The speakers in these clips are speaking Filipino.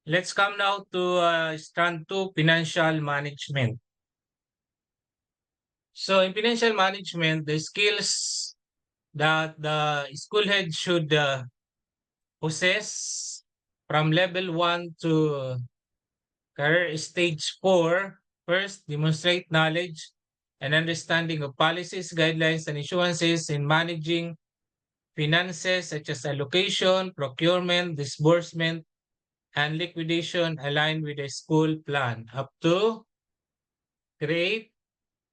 Let's come now to strand 2, financial management. So in financial management, the skills that the school head should possess from level 1 to career stage 4, first, demonstrate knowledge and understanding of policies, guidelines, and issuances in managing finances such as allocation, procurement, disbursement, and liquidation aligned with the school plan up to create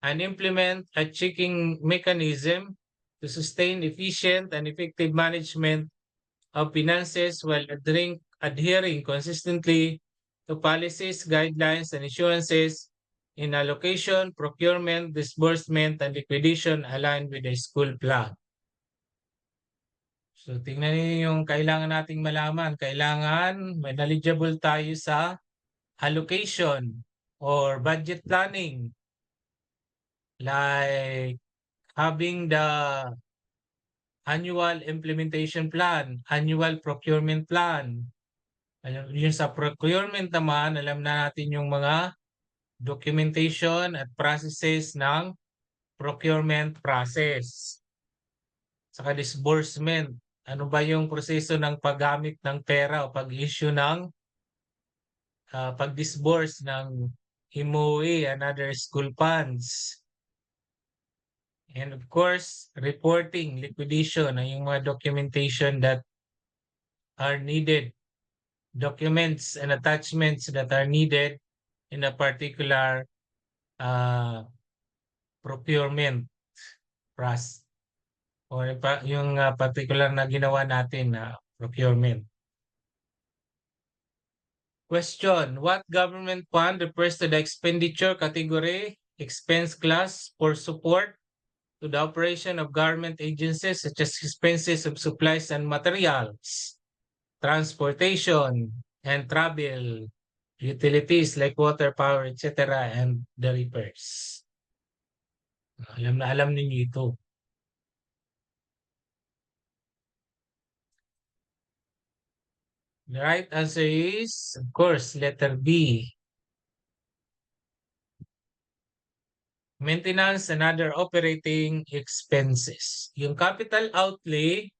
and implement a checking mechanism to sustain efficient and effective management of finances while adhering consistently to policies, guidelines, and issuances in allocation, procurement, disbursement, and liquidation aligned with the school plan. So tingnan niyo yung kailangan nating malaman. Kailangan may knowledgeable tayo sa allocation or budget planning, like having the annual implementation plan, annual procurement plan. Yung sa procurement naman, alam na natin yung mga documentation at processes ng procurement process. Saka disbursement. Ano ba yung proseso ng paggamit ng pera o pag-issue ng pag-disburse ng MOE and other school funds. And of course, reporting, liquidation, ay yung mga documentation that are needed, documents and attachments that are needed in a particular procurement process or yung particular na ginawa natin na procurement. Question, what government fund refers to the expenditure category, expense class for support to the operation of government agencies such as expenses of supplies and materials, transportation and travel, utilities like water, power, etc., and the repairs. Alam na alam ninyo ito. The right answer is, of course, letter B. Maintenance and other operating expenses. Yung capital outlay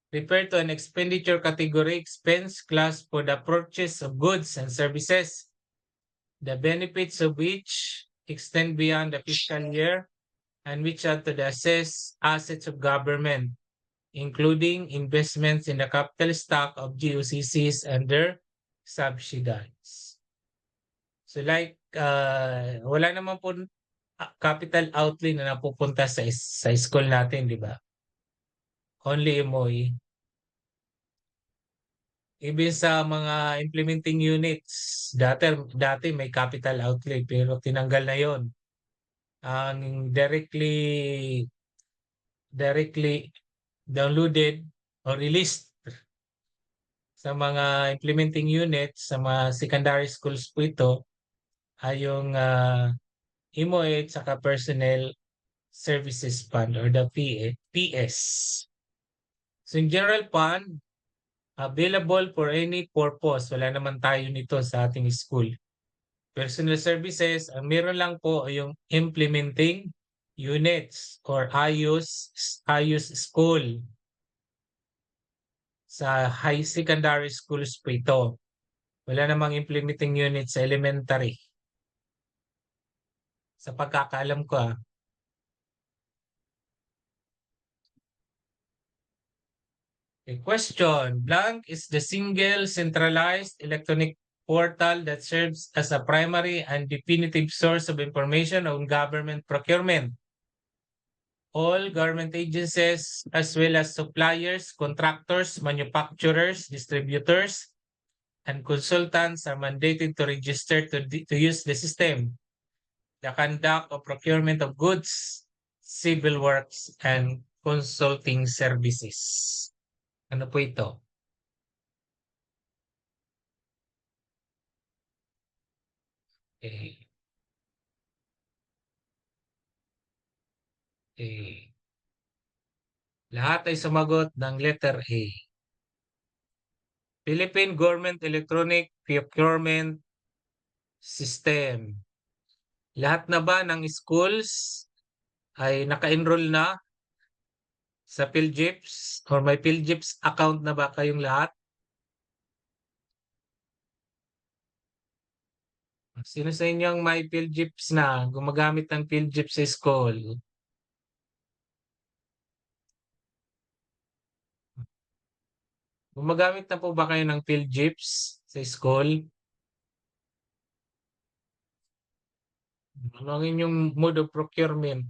refer to an expenditure category expense class for the purchase of goods and services, the benefits of which extend beyond the fiscal year and which add to the assets of government, including investments in the capital stock of GOCCs and their subsidiaries. So like, wala naman po capital outlay na napupunta sa school natin, di ba? Only MOE. Even sa mga implementing units, dati may capital outlay pero tinanggal na yon. Ang directly downloaded or released sa mga implementing units sa mga secondary schools po ito ay yung MOE at saka Personnel Services Fund or the PS. So in general fund, available for any purpose. Wala naman tayo nito sa ating school. Personal services, ang meron lang po ay yung implementing units or IUS school. Sa high secondary schools po ito. Wala namang implementing unit sa elementary. Sa pagkakaalam ko Okay, question. Blank is the single centralized electronic portal that serves as a primary and definitive source of information on government procurement. All government agencies as well as suppliers, contractors, manufacturers, distributors, and consultants are mandated to register to use the system, the conduct of procurement of goods, civil works, and consulting services. Ano po ito? Okay. Okay. Lahat ay sumagot ng letter A. Philippine Government Electronic Procurement System. Lahat na ba ng schools ay naka-enroll na sa PhilJIPS or may PhilJIPS account na ba kayong lahat? Sino sa inyo ang may PhilJIPS na gumagamit ng PhilJIPS sa school? Gumagamit na po ba kayo ng PhilJIPS sa school? Ano ang inyong mode of procurement?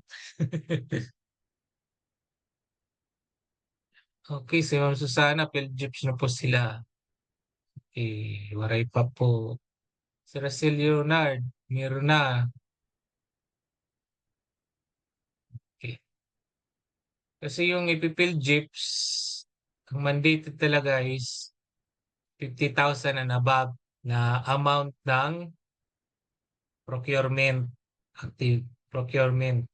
Okay, si Ma'am Susana, PhilJIPS na po sila. Waray pa po. Si Russell Leonard, meron na. Okay. Kasi yung ipipil-jeeps, ang mandated talaga is 50,000 and above na amount ng procurement, active procurement.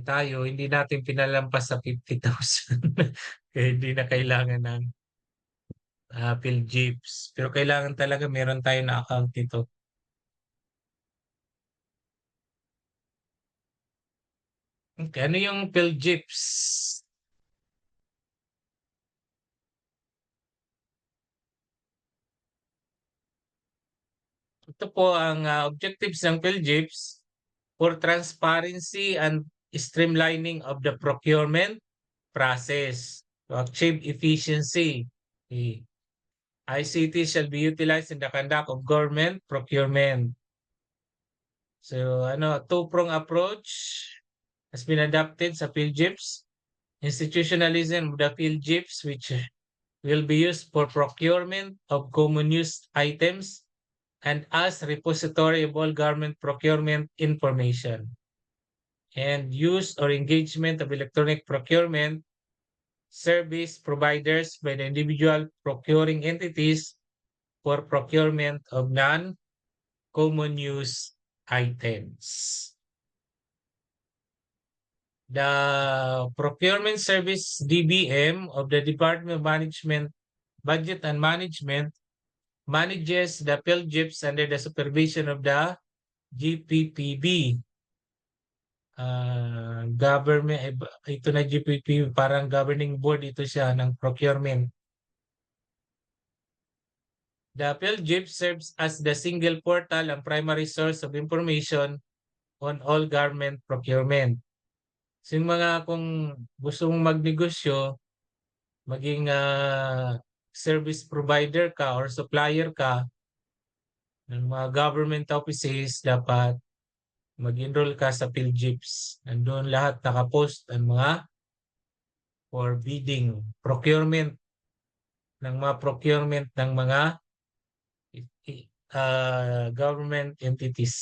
Tayo, hindi natin pinalampas sa 50,000. Kaya hindi na kailangan ng PhilJIPS. Pero kailangan talaga meron tayo na account nito. Okay, ano yung PhilJIPS? Ito po ang objectives ng PhilJIPS for transparency and streamlining of the procurement process to achieve efficiency. The ICT shall be utilized in the conduct of government procurement. So, two-prong approach has been adopted sa PhilJIPS. Institutionalism of the PhilJIPS, which will be used for procurement of common use items and as repository of all government procurement information. And use or engagement of electronic procurement service providers by the individual procuring entities for procurement of non-common use items. The Procurement Service DBM of the Department of Management, Budget and Management manages the PhilJIPS under the supervision of the GPPB. Government, ito na GPP, parang governing board ito siya ng procurement. The PhilJIPS serves as the single portal and primary source of information on all government procurement. So yung mga kung gusto mong magnegosyo, maging service provider ka or supplier ka ng mga government offices, dapat mag-enroll ka sa PhilJIPS. Nandun lahat nakapost ang mga for bidding, procurement ng mga procurement ng mga government entities.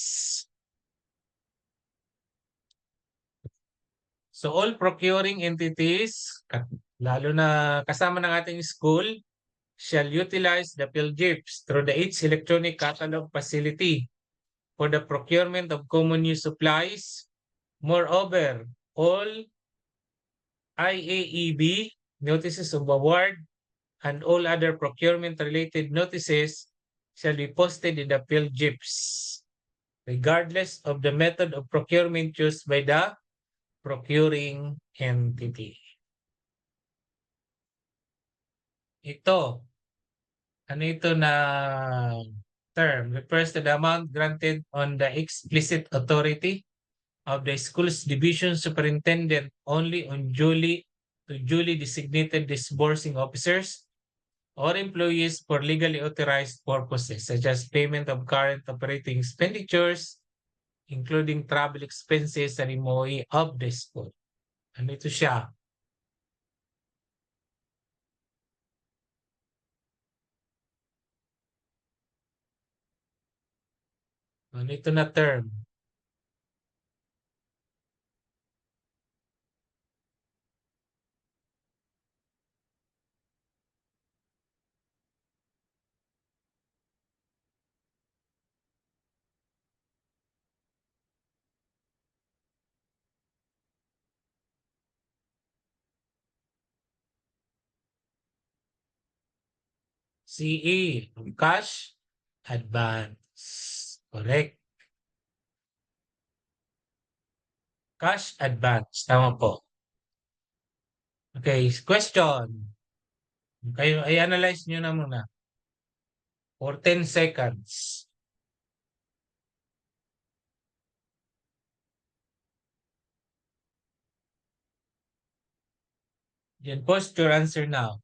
So all procuring entities, lalo na kasama ng ating school, shall utilize the PhilJIPS through the H electronic catalog facility for the procurement of common use supplies. Moreover, all IAEB notices of award and all other procurement-related notices shall be posted in the PhilJIPS, regardless of the method of procurement used by the procuring entity. Ito, ano ito na term? Refers to the amount granted on the explicit authority of the school's division superintendent only on duly designated disbursing officers or employees for legally authorized purposes such as payment of current operating expenditures, including travel expenses and MOE of the school. Ano ito siya? Ano ito na term? CE, cash advance. Correct. Cash advance. Tama po. Okay, question. Kayo, i-analyze nyo na muna for 10 seconds. Then post your answer now.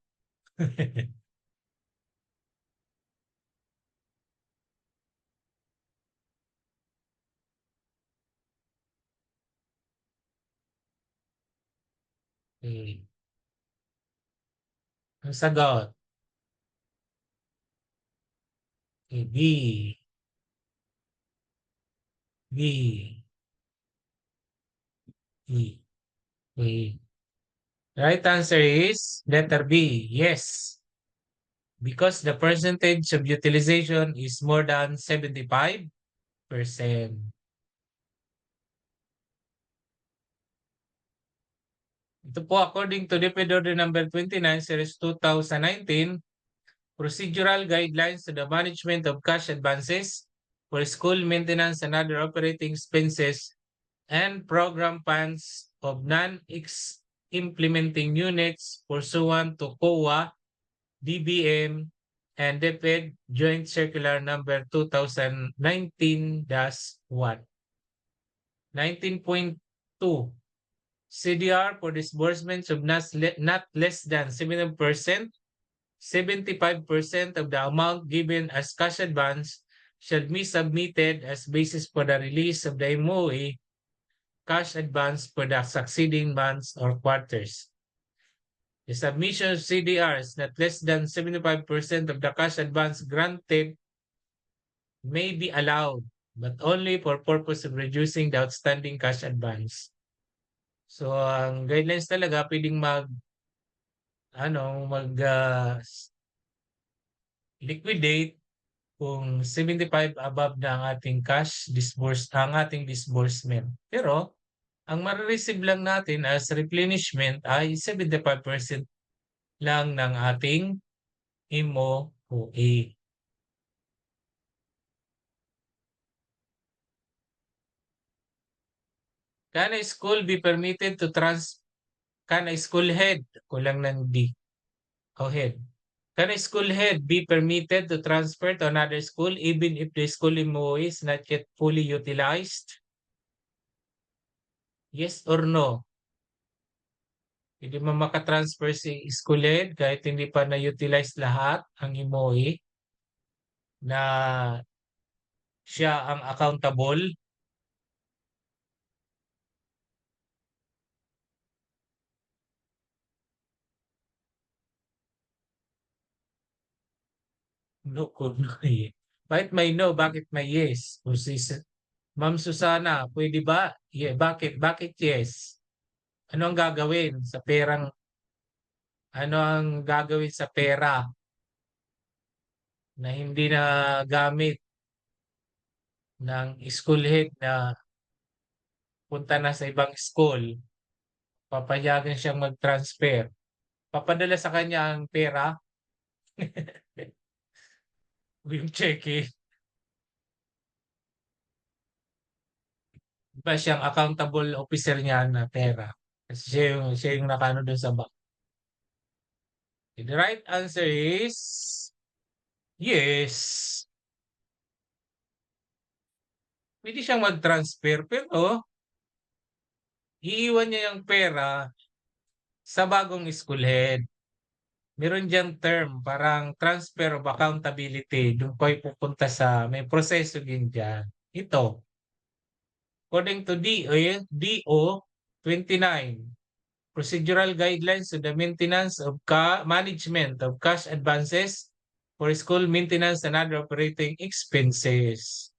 Okay. Ang sagot. Okay, B. B. E. Okay. Right answer is letter B. Yes. Because the percentage of utilization is more than 75%. Ito po according to DepEd Order number 29 series 2019, procedural guidelines to the management of cash advances for school maintenance and other operating expenses and program funds of non-implementing units pursuant to COA, DBM, and DepEd Joint Circular number 2019-1. 19.2 CDR for disbursements of not less than 70%, 75% of the amount given as cash advance shall be submitted as basis for the release of the MOA cash advance for the succeeding months or quarters. The submission of CDRs not less than 75% of the cash advance granted may be allowed, but only for purpose of reducing the outstanding cash advance. So, ang guidelines talaga, pwedeng liquidate kung 75 above na ang ating ang ating disbursement. Pero, ang ma-receive lang natin as replenishment ay 75% lang ng ating MOA. Can a school be permitted to can a school head, kulang ng D, o head. Can a school head be permitted to transfer to another school even if the school MOA is not yet fully utilized? Yes or no? Hindi mo makatransfer si school head kahit hindi pa na-utilize lahat ang MOA na siya ang accountable. No, could no eh. Bakit may no? Bakit may yes? O si Ma'am Susana, pwede ba? Yeah, bakit? Bakit yes? Ano ang gagawin sa perang ano ang gagawin sa pera na hindi na gamit ng school head na punta na sa ibang school? Papayagan siyang mag-transfer. Papadala sa kanya ang pera yung cheque. Diba siyang accountable officer niya na pera? Kasi siya yung nakano doon sa bank. The right answer is yes. Pwede siyang mag-transfer pero iiwan niya yung pera sa bagong school head. Meron diyang term, parang transfer of accountability. Doon ko pupunta sa, may proseso din dyan. Ito, according to DO 29, procedural guidelines to the maintenance of management of cash advances for school maintenance and other operating expenses.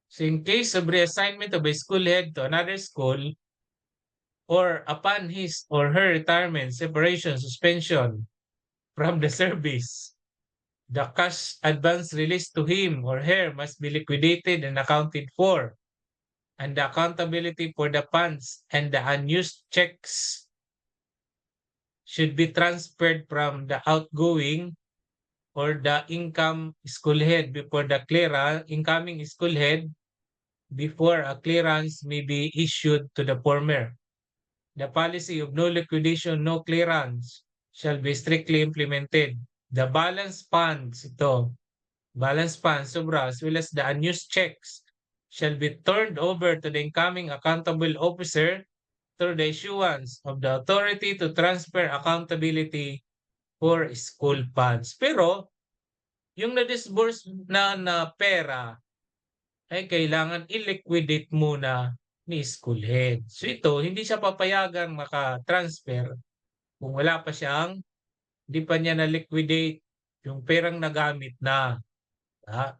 So in case of reassignment of a school head to another school, or upon his or her retirement, separation, suspension from the service, the cash advance released to him or her must be liquidated and accounted for, and the accountability for the funds and the unused checks should be transferred from the outgoing or the income school head before the clearance, incoming school head before a clearance may be issued to the former. The policy of no liquidation, no clearance shall be strictly implemented. The balance funds, ito, balance funds, sobra, as well as the unused checks shall be turned over to the incoming accountable officer through the issuance of the authority to transfer accountability for school funds. Pero, yung na-disburse na pera ay kailangan i-liquidate muna ni school head. So ito, hindi siya papayagang maka-transfer kung wala pa siyang, hindi pa niya na-liquidate yung perang nagamit na. Ah,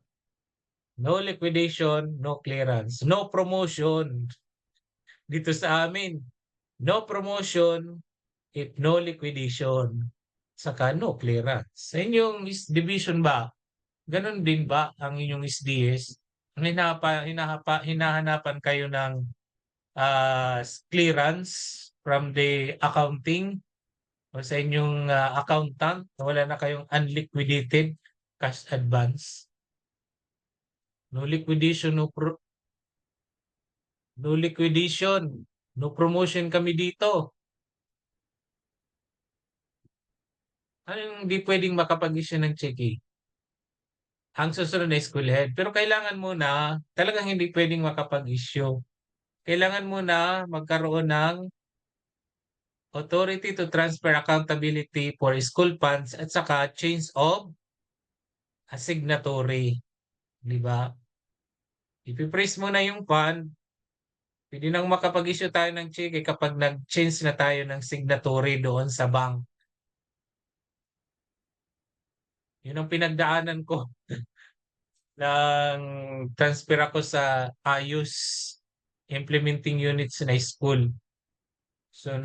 no liquidation, no clearance, no promotion. Dito sa amin, no promotion if no liquidation. Saka no clearance. Sa inyong division ba, ganun din ba ang inyong SDS? Hinahanapan kayo ng clearance from the accounting o sa inyong accountant na wala na kayong unliquidated cash advance? No liquidation, no liquidation, no promotion kami dito. Ano yung hindi pwedeng makapag-issue ng cheque? Ang susunod na school head. Pero kailangan muna, talagang hindi pwedeng makapag-issue. Kailangan muna magkaroon ng authority to transfer accountability for school funds at saka change of a signatory. Di ba? Ipipraise mo na yung fund, pwede nang makapag-issue tayo ng cheque kapag nag-change na tayo ng signatory doon sa bank. Yun ang pinagdaanan ko ng transfer ako sa AYUS implementing units na school. So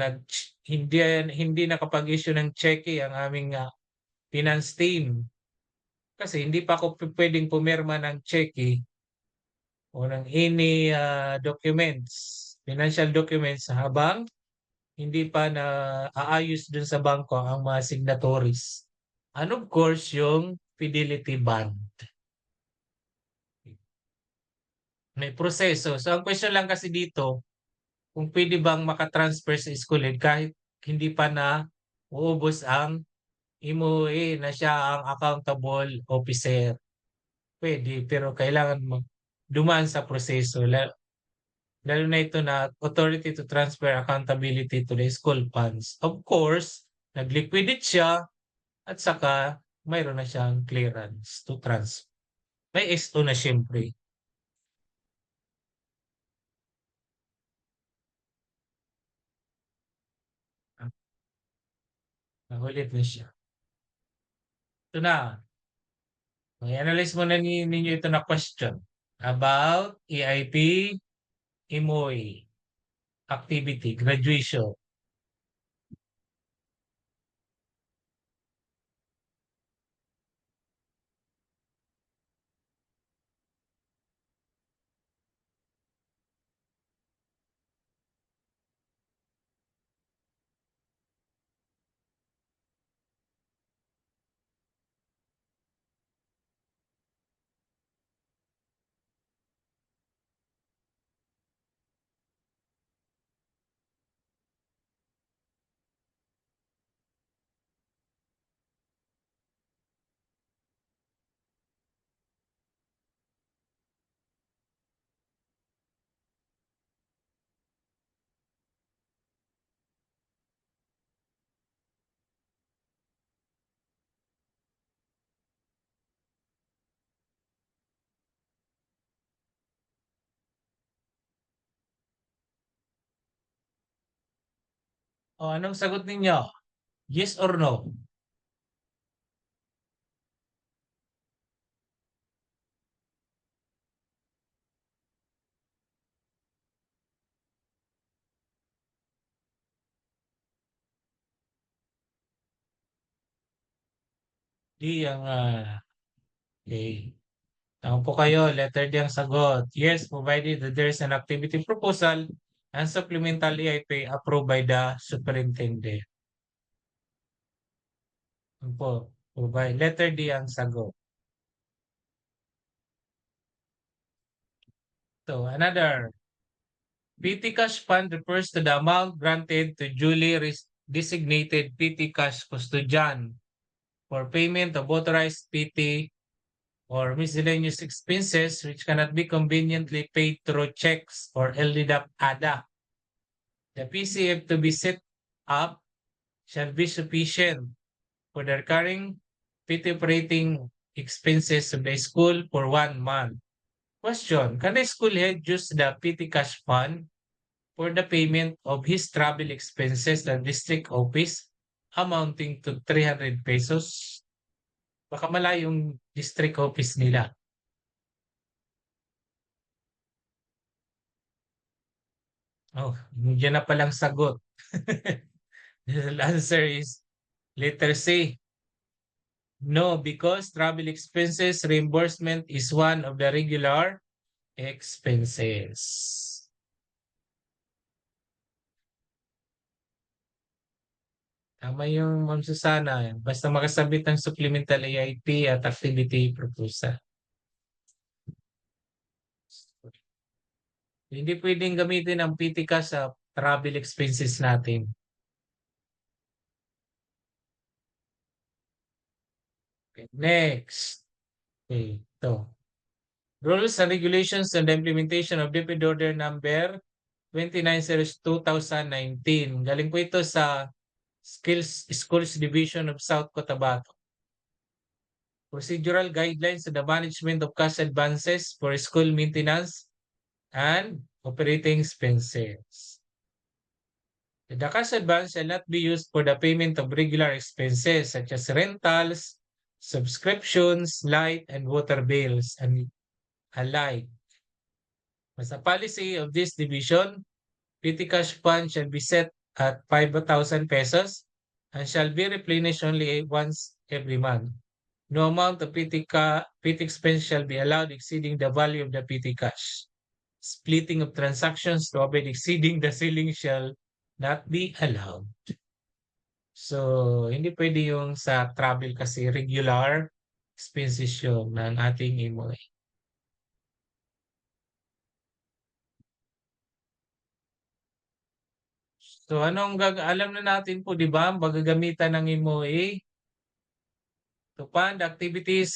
hindi nakapag-issue ng cheque ang aming finance team kasi hindi pa ako pwedeng pumirma ng cheque o ng any documents, financial documents habang hindi pa na aayos dun sa bangko ang mga signatories. And of course, yung fidelity bond. May proseso. So ang question lang kasi dito, kung pwede bang makatransfer sa school head kahit hindi pa na uubos ang MOA na siya ang accountable officer. Pwede, pero kailangan mo dumaan sa proseso. Lalo na ito na authority to transfer accountability to the school funds. Of course, nag-liquidate siya at saka mayroon na siyang clearance to transfer. May S2 na siyempre. Nakulit na siya. Ito na. I-analyze mo na ninyo ito na question about EIP, MOA, activity, graduation. O, anong sagot ninyo? Yes or no? Di ang okay. Tanong po kayo, letter D ang sagot. Yes, provided that there is an activity proposal and supplemental EIP approved by the superintendent. Ano po? Ubay. Letter D ang sagot. So, another. PT Cash Fund refers to the amount granted to duly designated PT Cash custodian for payment of authorized PT or miscellaneous expenses which cannot be conveniently paid through checks or LDAP-ADA. The PCF to be set up shall be sufficient for the recurring PT operating expenses of the school for 1 month. Question, can the school head use the PT Cash Fund for the payment of his travel expenses at district office amounting to 300 pesos? Baka malayong district office nila. Oh, yun na palang sagot. The answer is letter C. No, because travel expenses reimbursement is one of the regular expenses. Tama yung Ma'am Susana. Basta makasabit ng supplemental AIP at activity proposal. Hindi pwedeng gamitin ang PTCA sa travel expenses natin. Okay, next. Okay, ito. Rules and regulations and the implementation of DepEd Order number 29 series 2019. Galing po ito sa Schools Division of South Cotabato. Procedural guidelines to the management of cash advances for school maintenance and operating expenses. The cash advance shall not be used for the payment of regular expenses such as rentals, subscriptions, light and water bills, and alike. As a policy of this division, PT cash fund shall be set at 5,000 pesos and shall be replenished only once every month. No amount of PT expense shall be allowed exceeding the value of the PT cash. Splitting of transactions to avoid exceeding the ceiling shall not be allowed. So, hindi pwede yung sa travel kasi regular expenses yun ng ating MOA. So, alam na natin po, di ba, magagamitan ng MOA to fund activities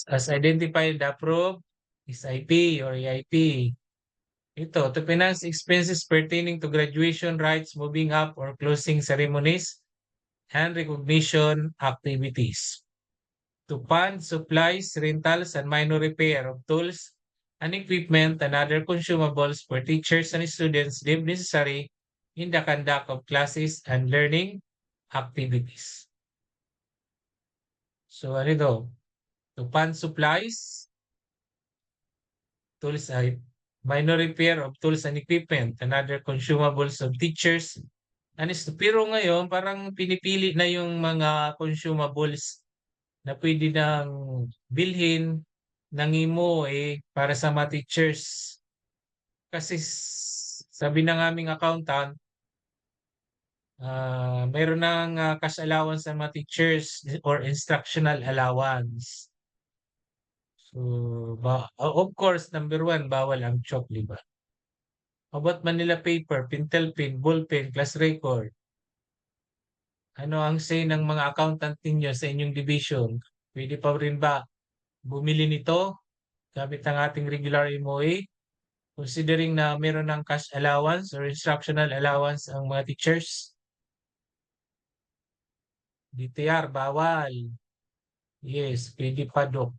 as identified approved is IP or EIP. Ito, to finance expenses pertaining to graduation rites, moving up or closing ceremonies, and recognition activities. To fund supplies, rentals, and minor repair of tools and equipment and other consumables for teachers and students deemed necessary in the conduct of classes and learning activities. So ano ito? To fund supplies, tools ay minor repair of tools and equipment and other consumables of teachers. Pero ngayon, parang pinipili na yung mga consumables na pwede nang bilhin ng IMO para sa mga teachers. Kasi sabi ng aming accountant, mayroon ng cash allowance sa mga teachers or instructional allowance. So, of course, number one, bawal ang chalk, di ba? About Manila paper, pintel pen, ball pen, class record. Ano ang say ng mga accountant ninyo sa inyong division? Pwede pa rin ba bumili nito gamit ang ating regular MOA? Considering na meron ng cash allowance or instructional allowance ang mga teachers? DTR, bawal. Yes, pwede pa, Dok.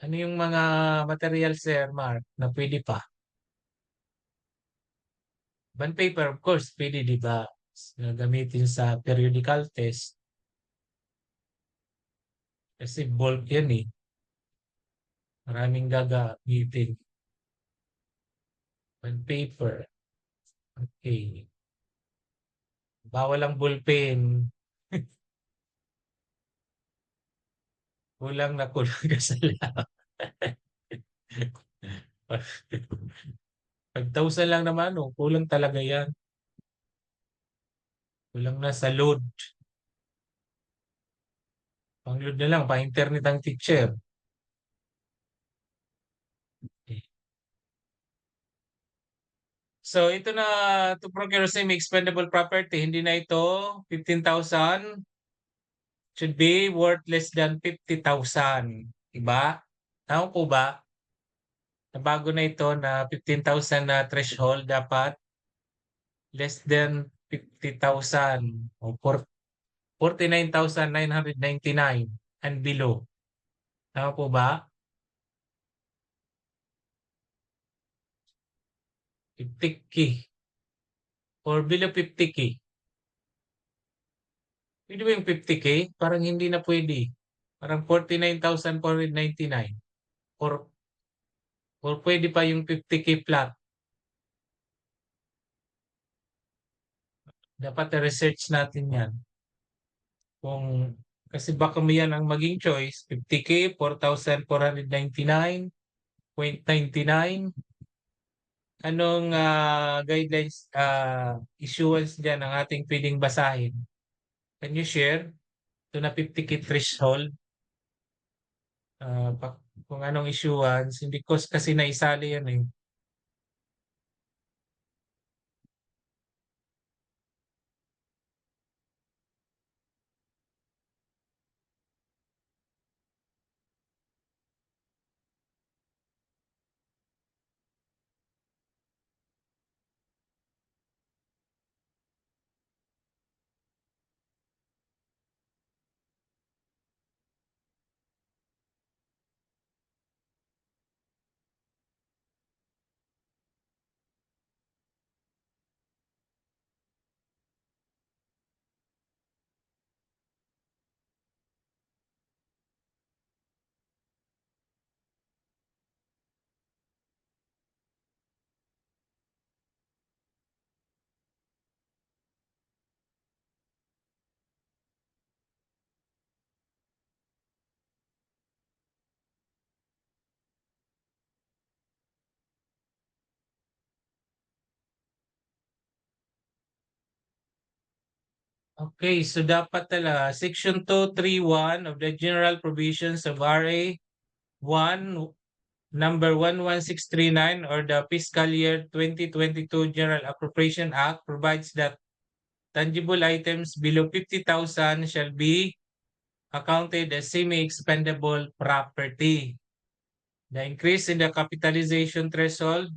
Ano yung mga material, Sir Mark, na pwede pa? Bond paper, of course, pwede, di ba? Gamitin sa periodical test. Kasi bulk yan eh. Maraming gagamitin. Bond paper. Okay. Bawal ang ballpen. Kulang na kulang ka sa lab. 5,000 lang naman, oh. Kulang talaga yan. Kulang na sa load. Download na lang, pa-internet ang teacher. So ito na, to procure semi-expendable property, hindi na ito 15,000, should be worth less than 50,000. Diba? Tama po ba? Nabago na ito na 15,000 na threshold, dapat less than 50,000 o 49,999 and below. Tama po ba? 50K or below 50K. Pwede ba yung 50K? Parang hindi na pwede. Parang 49,499. Or pwede pa yung 50K flat. Dapat i-research natin yan. Kung, kasi baka may yan ang maging choice. 50K, 4,499.99. Anong guidelines, issuance dyan ang ating pwedeng basahin? Can you share? Ito na 50K threshold. Kung anong issuance, hindi ko kasi naisali yan eh. Okay, so dapat talaga Section 231 of the General Provisions of RA 1 number 11639 or the Fiscal Year 2022 General Appropriation Act provides that tangible items below 50,000 shall be accounted as semi-expendable property. The increase in the capitalization threshold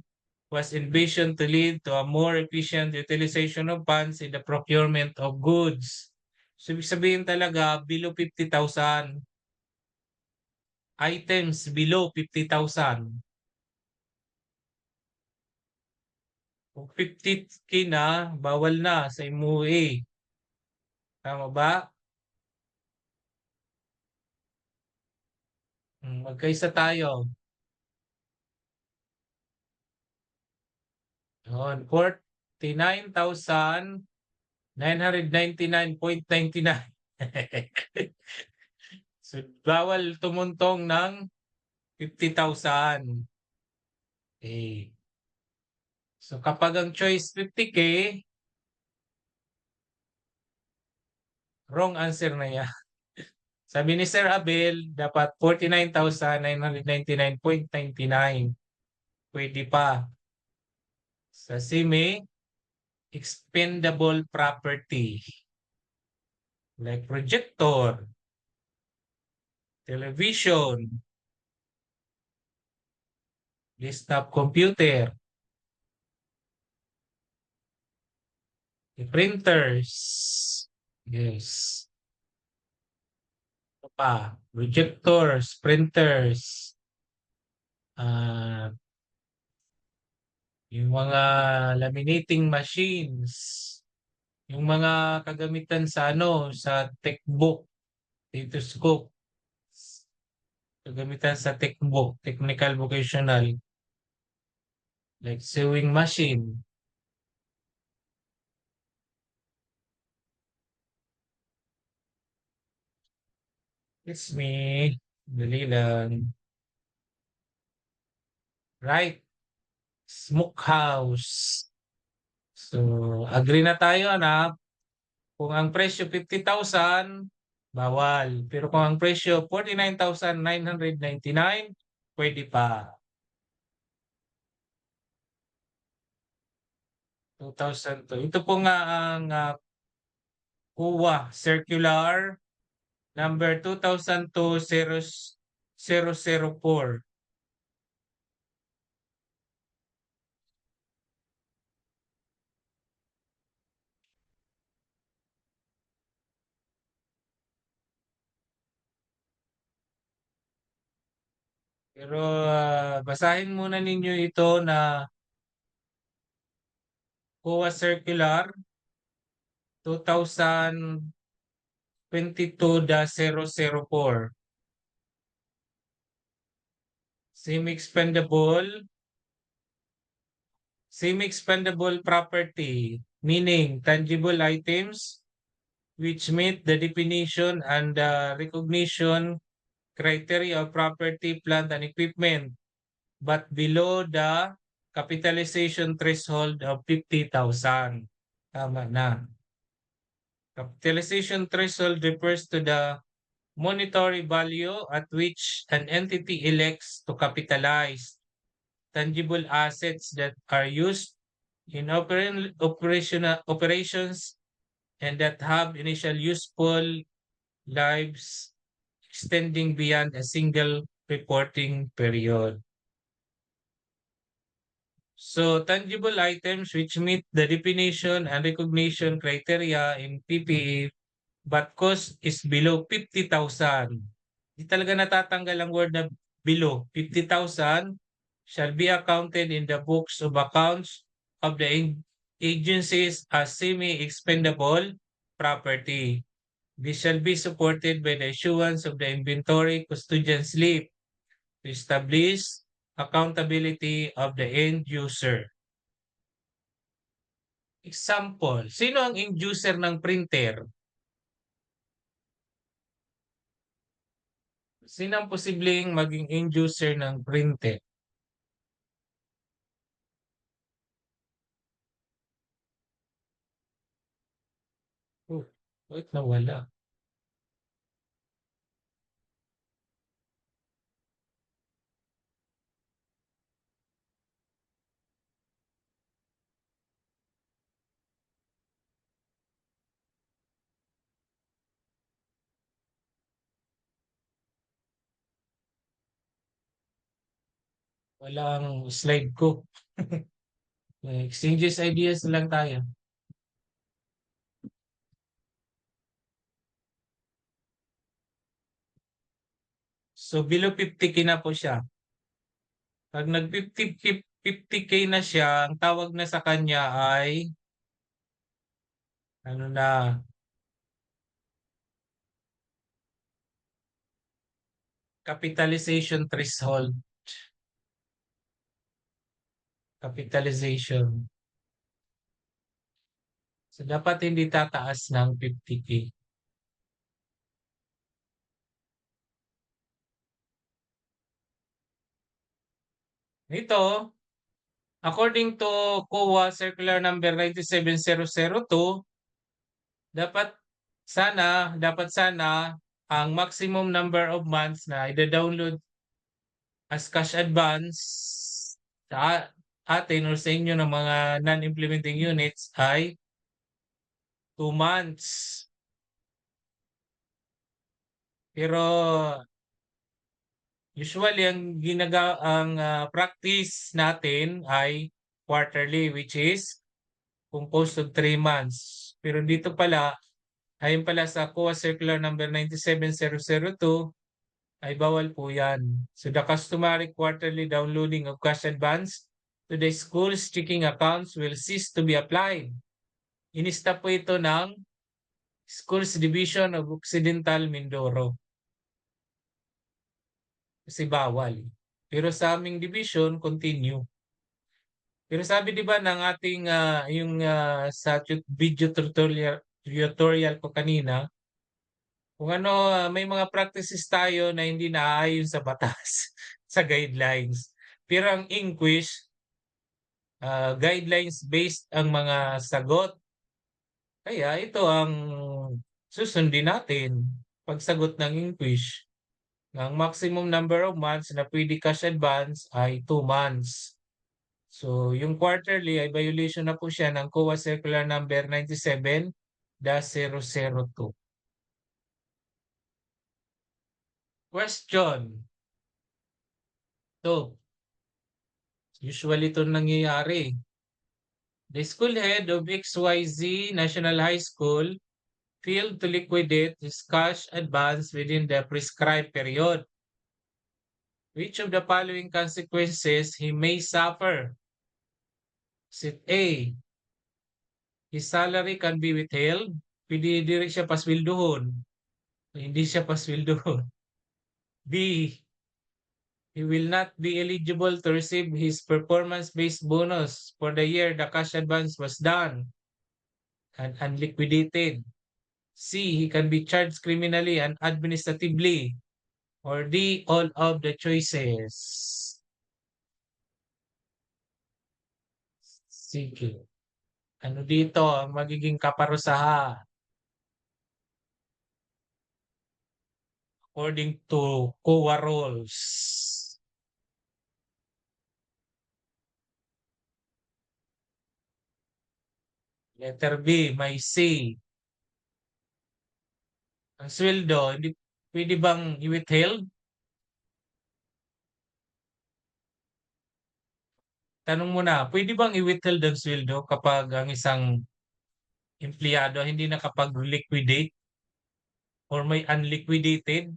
was envisioned to lead to a more efficient utilization of funds in the procurement of goods. So, ibig sabihin talaga, below 50,000. Items below 50,000. Kung 50K na, bawal na sa MOA. Tama ba? Magkaisa tayo. Yun, 49,999.99. So, bawal tumuntong ng 50,000. Okay. So, kapag ang choice 50K, wrong answer na yan. Sabi ni Sir Abel, dapat 49,999.99. Pwede pa. Sa semi, expendable property. Like projector, television, desktop computer, printers. Yes. Ano pa? Projectors, printers, yung mga laminating machines, yung mga kagamitan sa ano, sa techbook, stethoscope, kagamitan sa techbook, technical vocational, like sewing machine. It's me. Dali lang. Right. Smokehouse. So, agree na tayo na kung ang presyo 50,000, bawal. Pero kung ang presyo 49,999, pwede pa. 2002. Ito po nga ang CUA Circular number 2002-004. Pero basahin muna ninyo ito na CUA Circular 2022-004. Semi-expendable property, meaning tangible items which meet the definition and recognition criteria of property, plant, and equipment, but below the capitalization threshold of 50,000. Tama na. Capitalization threshold refers to the monetary value at which an entity elects to capitalize tangible assets that are used in operations and that have initial useful lives extending beyond a single reporting period. So tangible items which meet the definition and recognition criteria in PPA but cost is below 50,000. Di talaga natatanggal ang word na below 50,000 shall be accounted in the books of accounts of the agencies as semi-expendable property. This shall be supported by the issuance of the inventory custodian slip to establish accountability of the end user. Example, sino ang end user ng printer? Sino ang posibleng maging end user ng printer? Oh, bakit nawala? Wala ang slide ko. Exchanges ideas lang tayo. So below 50K na po siya. Pag nag 50K na siya, ang tawag na sa kanya ay ano na, capitalization threshold. Capitalization. So dapat hindi tataas ng 50K. Ito, according to COA Circular number 97002, dapat sana ang maximum number of months na i-download as cash advance sa atin or sa inyo ng mga non-implementing units ay 2 months. Pero usually ang practice natin ay quarterly, which is composed of 3 months. Pero dito pala, ayon pala sa COA Circular number 97002, ay bawal po yan. So the customary quarterly downloading of cash advance to the school's checking accounts will cease to be applied. Inista po ito ng Schools Division of Occidental Mindoro. Kasi bawal. Pero sa aming division, continue. Pero sabi 'di ba ng ating yung sa video tutorial ko kanina, kung ano may mga practices tayo na hindi naaayon sa batas, sa guidelines. Pero ang Inquish, guidelines based ang mga sagot. Kaya ito ang susundin natin. pagsagot ng inquiry. Ang maximum number of months na pwede cash advance ay 2 months. So, yung quarterly ay violation na po siya ng COA Circular Number 97-002. Question. So, usually ito nangyayari. The school head of XYZ National High School failed to liquidate his cash advance within the prescribed period. Which of the following consequences he may suffer? Is it A, his salary can be withheld? Pwede rin siya pasweldohon. Hindi siya pasweldohon. B, he will not be eligible to receive his performance-based bonus for the year the cash advance was done and unliquidated. C, he can be charged criminally and administratively. Or D, all of the choices. Sige. Ano dito ang magiging kaparusahan? According to COA rules. Letter B, may C. Ang sweldo, hindi pwede bang i-withheld? Tanong mo na, pwede bang i-withheld ang sweldo kapag ang isang empleyado hindi nakapag-liquidate or may unliquidated?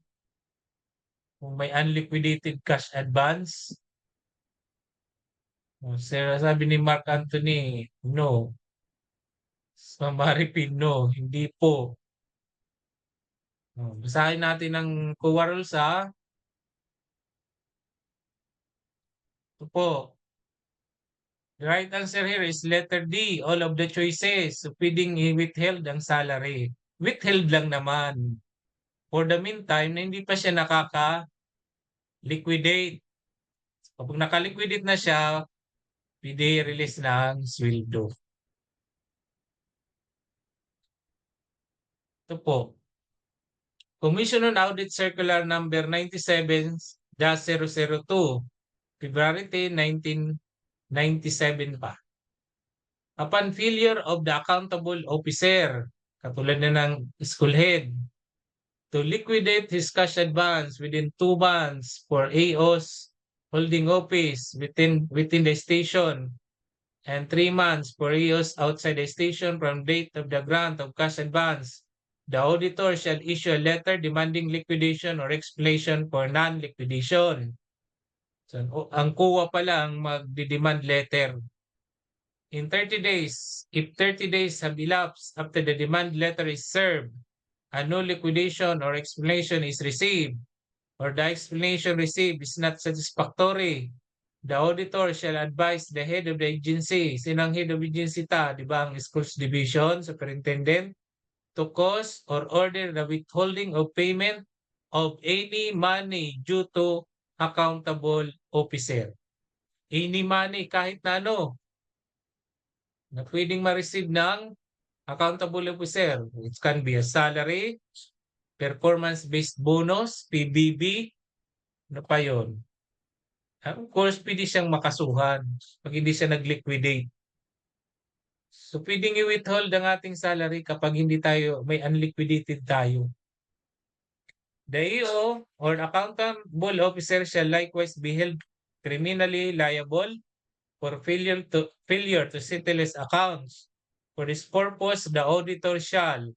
Kung may unliquidated cash advance? Sabi ni Mark Anthony, no. Sa Maripin, no. Hindi po. Basahin natin ang COA rules ha. Ito po. The right answer here is letter D, all of the choices. So, pwedeng i-withheld ang salary. Withheld lang naman. For the meantime, na hindi pa siya nakaka-liquidate. Kapag naka-liquidate na siya, pwede release ng sweldo. Ito po. Commission on Audit Circular Number 97-002, February 10, 1997 pa. Upon failure of the accountable officer, katulad na ng school head, to liquidate his cash advance within 2 months for AO's holding office within the station and 3 months for AO's outside the station from date of the grant of cash advance, the auditor shall issue a letter demanding liquidation or explanation for non-liquidation. So, ang COA pala ang magdi-demand letter. In 30 days, if 30 days have elapsed after the demand letter is served, and no liquidation or explanation is received, or the explanation received is not satisfactory, the auditor shall advise the head of the agency. Sinang head of agency ta? Di ba ang schools division, superintendent, to cause or order the withholding of payment of any money due to accountable officer. Any money, kahit na ano, na pwedeng ma-receive ng accountable officer. It can be a salary, performance-based bonus, PBB, ano pa yun? Of course, pwede siyang makasuhan pag hindi siya nag-liquidate. So, pwedeng i-withhold ang ating salary kapag hindi tayo, may unliquidated tayo. The EO or accountable officer shall likewise be held criminally liable for failure to settle his accounts. For this purpose, the auditor shall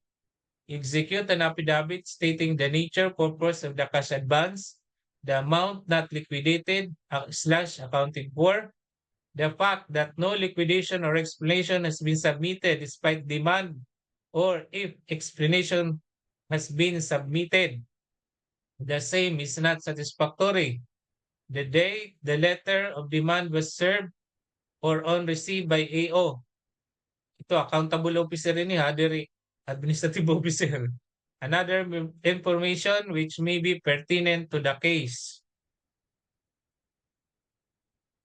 execute an affidavit stating the nature, purpose of the cash advance, the amount not liquidated / accounted for, the fact that no liquidation or explanation has been submitted despite demand, or if explanation has been submitted, the same is not satisfactory. The date the letter of demand was served or on received by AO. Ito, accountable officer rin ha, administrative officer. Another information which may be pertinent to the case.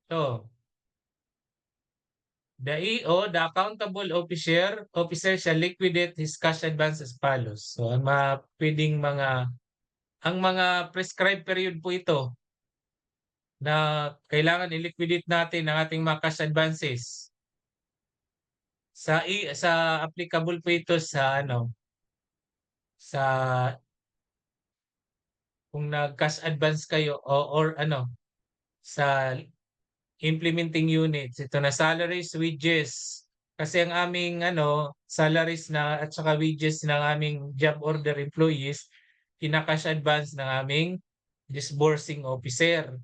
So, The EO, the accountable officer shall liquidate his cash advance as follows. So ang mga pwedeng ang mga prescribed period po ito na kailangan i-liquidate natin ang ating mga cash advances. Sa applicable po ito sa sa kung nag-cash advance kayo or sa implementing units. Ito na salaries, wages. Kasi ang aming salaries na at saka wages ng aming job order employees, kina-cash advance ng aming disbursing officer.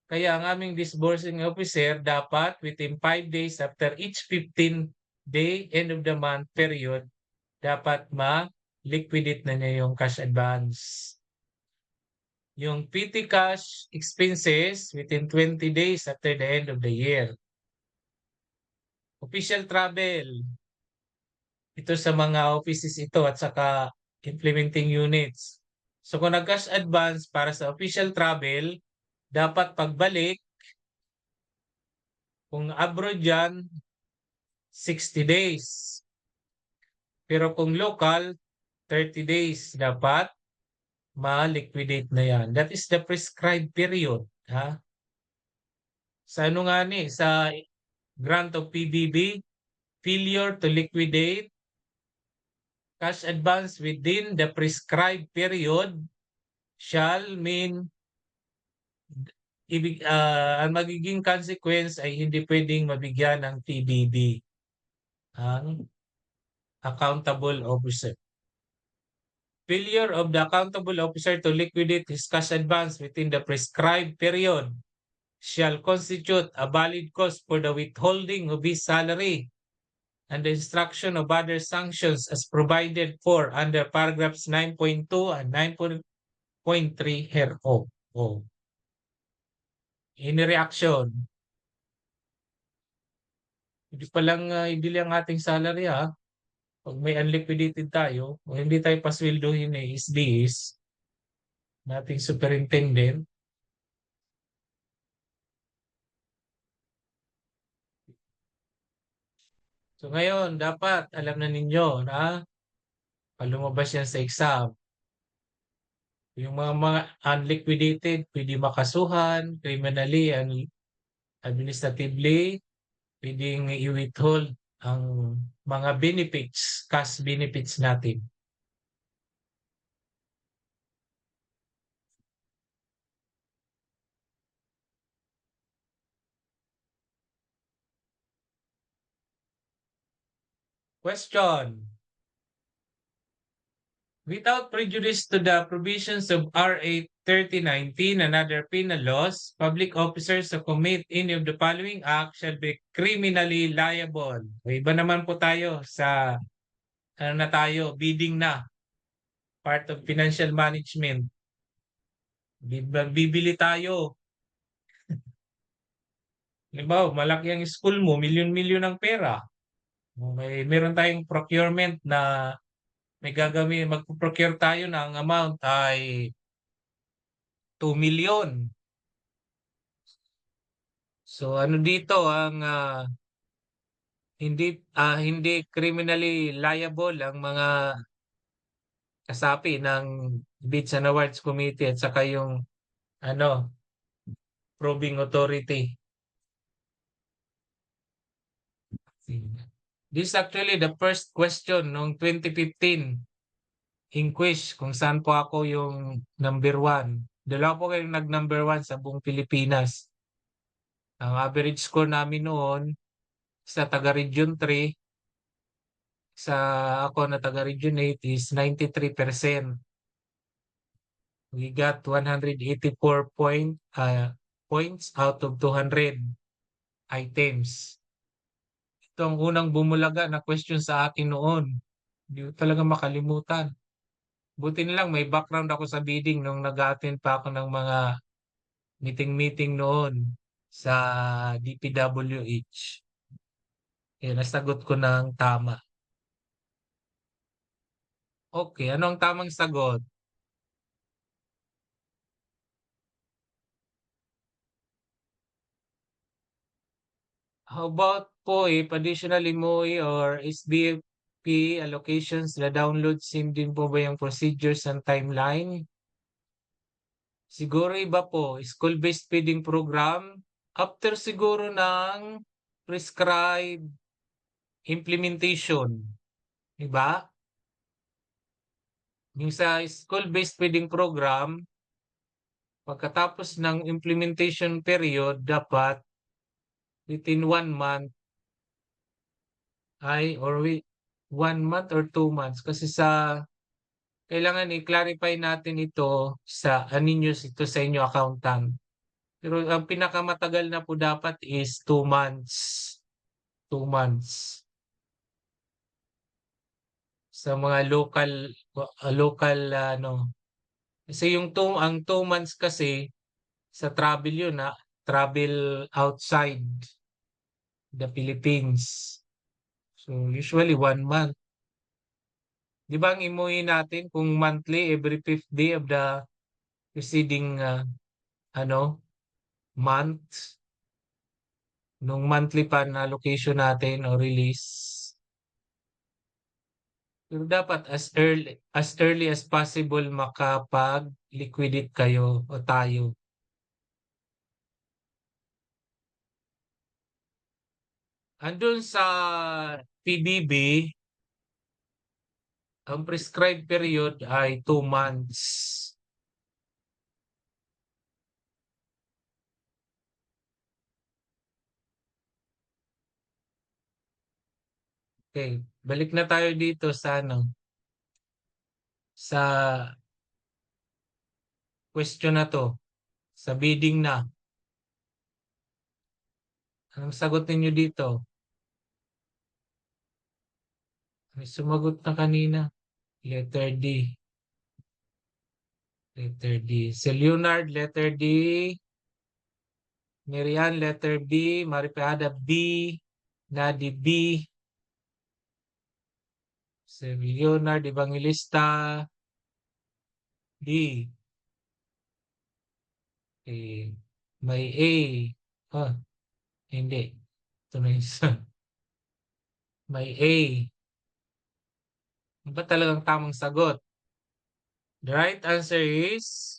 Kaya ang aming disbursing officer dapat within 5 days after each 15-day end of the month period, dapat ma-liquidate na niya yung cash advance. Yung petty cash expenses within 20 days after the end of the year. Official travel. Ito sa mga offices ito at saka implementing units. So kung nag-cash advance para sa official travel, dapat pagbalik, kung abroad yan, 60 days. Pero kung local, 30 days dapat ma-liquidate na yan. That is the prescribed period. Ha? Sa sa grant of PBB, failure to liquidate cash advance within the prescribed period shall mean ang magiging consequence ay hindi pwedeng mabigyan ng TBB ang accountable officer. Failure of the accountable officer to liquidate his cash advance within the prescribed period shall constitute a valid cause for the withholding of his salary and the instruction of other sanctions as provided for under paragraphs 9.2 and 9.3 hereof. Oh. In reaction, hindi lang ating salary Pag may unliquidated tayo, o hindi tayo pasweldohin is nating superintendent, so ngayon, dapat alam na ninyo na pag lumabas yan sa exam, yung mga unliquidated, pwede makasuhan, criminally and administratively, pwedeng i-withhold ang mga benefits, cash benefits natin. Question. Without prejudice to the provisions of RA 3019 and other penal laws, public officers who commit any of the following acts shall be criminally liable. O iba naman po tayo sa bidding na, part of financial management. Bibili tayo. Halimbawa, malaki ang school mo, milyon-milyon ang pera. Meron tayong procurement na magpo-procure tayo ng amount ay 2 million. So dito ang hindi criminally liable ang mga kasapi ng Bids and Awards Committee at saka yung probing authority. This is actually the first question noong 2015 inquest kung saan po ako yung number 1. Dalawa po kayong nag-number 1 sa buong Pilipinas. Ang average score namin noon sa taga-region 3, ako na taga-region 8 is 93%. We got 184 points out of 200 items. Ito ang unang bumulaga na question sa akin noon. Hindi ko talaga makalimutan. Buti na lang may background ako sa bidding nung nag-attend pa ako ng mga meeting noon sa DPWH. Nasagot ko ng tama. Okay, ano ang tamang sagot? How about po if additional MOE or SBFP allocations na download same din po ba yung procedures and timeline? Siguro iba po, school-based feeding program, after siguro ng prescribed implementation, di ba? Yung sa school-based feeding program, pagkatapos ng implementation period, dapat within 1 month or 1 month or 2 months. Kasi kailangan i-clarify natin ito sa Aninius, ito sa inyo accountant. Pero ang pinakamatagal na po dapat is 2 months. 2 months. Sa mga local kasi ang 2 months kasi sa travel yun travel outside the Philippines. So usually 1 month. Di ba ang imuhin natin kung monthly every 5th day of the preceding month nung monthly pa na allocation natin o release. Pero dapat as early as possible makapag-liquidate kayo o tayo. Andun sa PBB, ang prescribed period ay 2 months. Okay, balik na tayo dito sa sa question na to, sa bidding na. Anong sagot ninyo dito? May sumagot na kanina. Letter D. Letter D. Si Leonard, letter D. Marian, letter B. Maripiada, B. Nadi, B. Si Leonard Evangelista, D. Okay. May A. Hindi. Ito na isa. May A. Ano ba talagang tamang sagot? The right answer is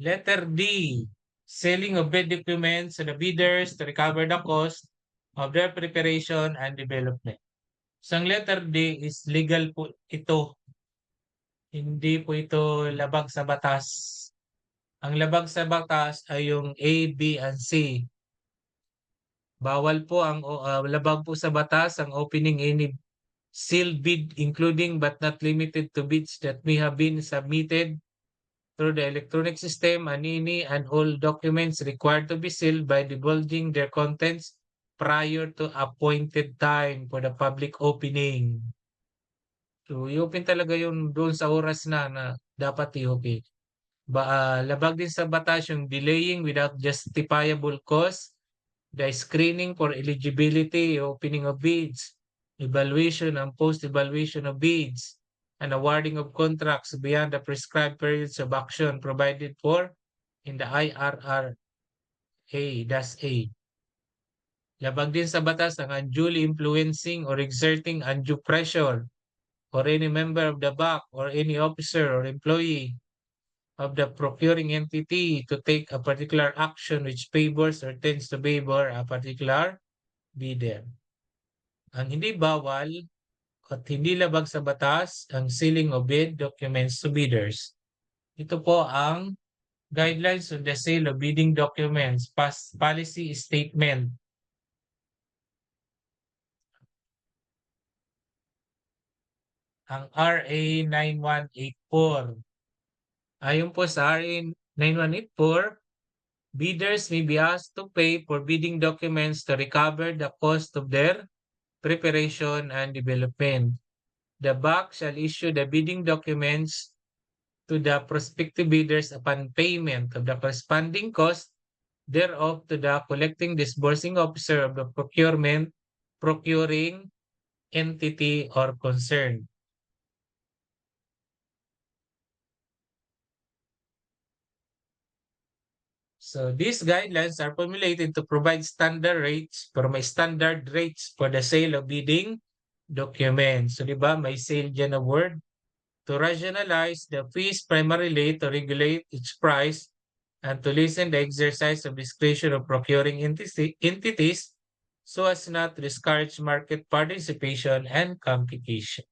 letter D. Selling of bid documents to the bidders to recover the cost of their preparation and development. So, ang letter D is legal po ito. Hindi po ito labag sa batas. Ang labag sa batas ay yung A, B, and C. Bawal po labag po sa batas ang opening any sealed bid including but not limited to bids that may have been submitted through the electronic system and any and all documents required to be sealed by divulging their contents prior to appointed time for the public opening. So, i-open talaga yun doon sa oras na dapat i-open. Labag din sa batas yung delaying without justifiable cause, the screening for eligibility, opening of bids, evaluation and post-evaluation of bids, and awarding of contracts beyond the prescribed periods of action provided for in the IRRA. Labag din sa batas ang unduly influencing or exerting undue pressure or any member of the BAC or any officer or employee of the procuring entity to take a particular action which favors or tends to favor a particular bidder. Ang hindi bawal at hindi labag sa batas ang sealing of bid documents to bidders. Ito po ang guidelines on the sale of bidding documents, past policy statement. Ang RA 9184. Ayon po sa RA 9184, bidders may be asked to pay for bidding documents to recover the cost of their preparation and development. The BAC shall issue the bidding documents to the prospective bidders upon payment of the corresponding cost thereof to the collecting disbursing officer of the procuring entity or concern. So these guidelines are formulated to provide standard rates for the sale of bidding documents. So di ba may sale dyan na word? To rationalize the fees primarily to regulate its price and to lessen the exercise of discretion of procuring entities so as not to discourage market participation and competition.